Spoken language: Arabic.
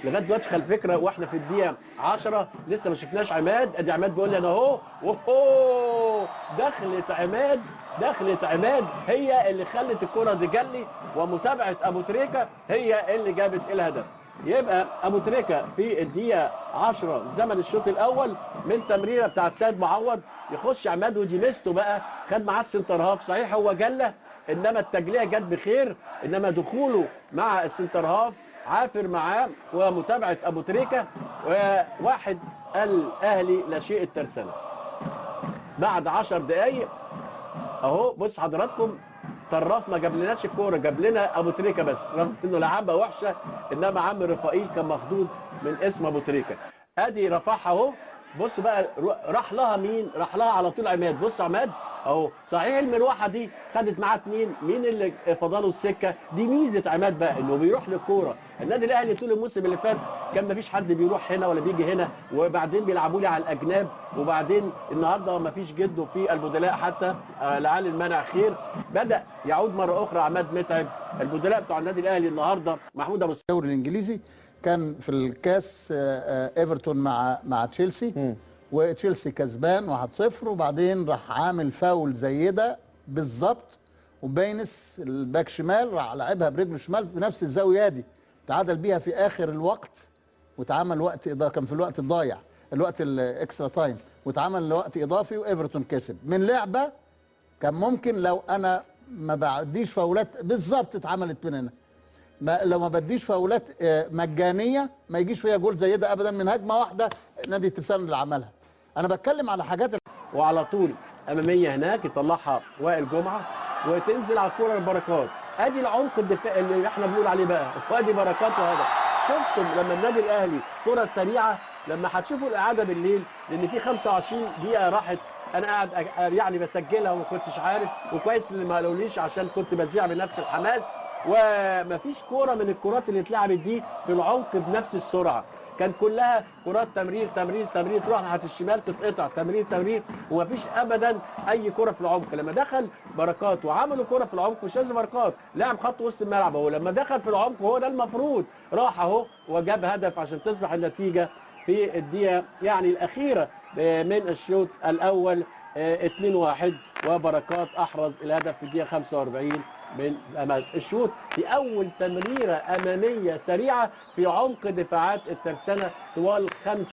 لغايه دلوقتي على فكره واحنا في الدقيقه 10 لسه ما شفناش عماد. ادي عماد بيقول لي انا اهو. اوه دخلت عماد هي اللي خلت الكره دي جلي، ومتابعه ابو تريكه هي اللي جابت الهدف. يبقى ابو تريكه في الدقيقه 10 زمن الشوط الاول من تمريره بتاعت سيد معوض يخش عماد، ودي ميزته بقى، خد معاه السنتر هاف. صحيح هو جله، انما التجليه جت بخير، انما دخوله مع السنتر هاف عافر معاه ومتابعه ابو تريكه. وواحد الاهلي لا شيء الترسانه. بعد 10 دقائق اهو بص حضراتكم، طراف ما جابلناش الكوره، جاب لنا ابو تريكه بس، رغم انه لعبها وحشه، انما عم رفائيل كان مخضوض من اسم ابو تريكه. ادي رفعها اهو. بص بقى راح لها مين؟ راح لها على طول عماد. بص عماد اهو. صحيح المروحه دي خدت معاه اتنين، مين اللي فضلوا السكه؟ دي ميزه عماد بقى انه بيروح للكوره. النادي الاهلي طول الموسم اللي فات كان مفيش حد بيروح هنا ولا بيجي هنا، وبعدين بيلعبوا لي على الاجناب، وبعدين النهارده مفيش جده في البدلاء حتى، لعل المنع خير. بدا يعود مره اخرى عماد متعب. البدلاء بتوع النادي الاهلي النهارده محمود ابو الدوري الانجليزي كان في الكاس ايفرتون مع تشيلسي، وتشيلسي كسبان 1-0، وبعدين راح عامل فاول زي ده بالظبط، وباينس الباك شمال راح لعبها برجله الشمال في نفس الزاويه دي، تعادل بيها في اخر الوقت، واتعمل وقت اضافي، كان في الوقت الضايع الوقت الاكسترا تايم، واتعمل لوقت اضافي وايفرتون كسب من لعبه كان ممكن لو انا ما بعديش فاولات بالظبط اتعملت مننا. لو ما بديش فاولات مجانيه ما يجيش فيها جول زي ده ابدا من هجمه واحده نادي الترسانة اللي عملها. انا بتكلم على حاجات وعلى طول اماميه هناك يطلعها وائل جمعه وتنزل على الكوره البركات. ادي العمق الدفاعي اللي احنا بنقول عليه بقى، وادي بركات وهدف. شفتم لما النادي الاهلي كره سريعه، لما هتشوفوا الاعاده بالليل، لان في 25 دقيقه راحت انا قاعد يعني بسجلها وما كنتش عارف، وكويس اللي ما قالوليش عشان كنت بذيع بنفس الحماس. ومفيش كوره من الكرات اللي اتلعبت دي في العمق بنفس السرعه، كان كلها كرات تمرير تمرير تمرير، تروح ناحيه الشمال تتقطع، تمرير تمرير، ومفيش ابدا اي كره في العمق. لما دخل بركات وعملوا كره في العمق، مش لازم بركات، لعب خط وسط الملعب اهو، لما دخل في العمق هو ده المفروض، راح اهو وجاب هدف عشان تصبح النتيجه في الدقيقه يعني الاخيره من الشوط الاول 2-1، وبركات احرز الهدف في الدقيقه 45 من الشوط، في اول تمريره اماميه سريعه في عمق دفاعات الترسانه طوال 5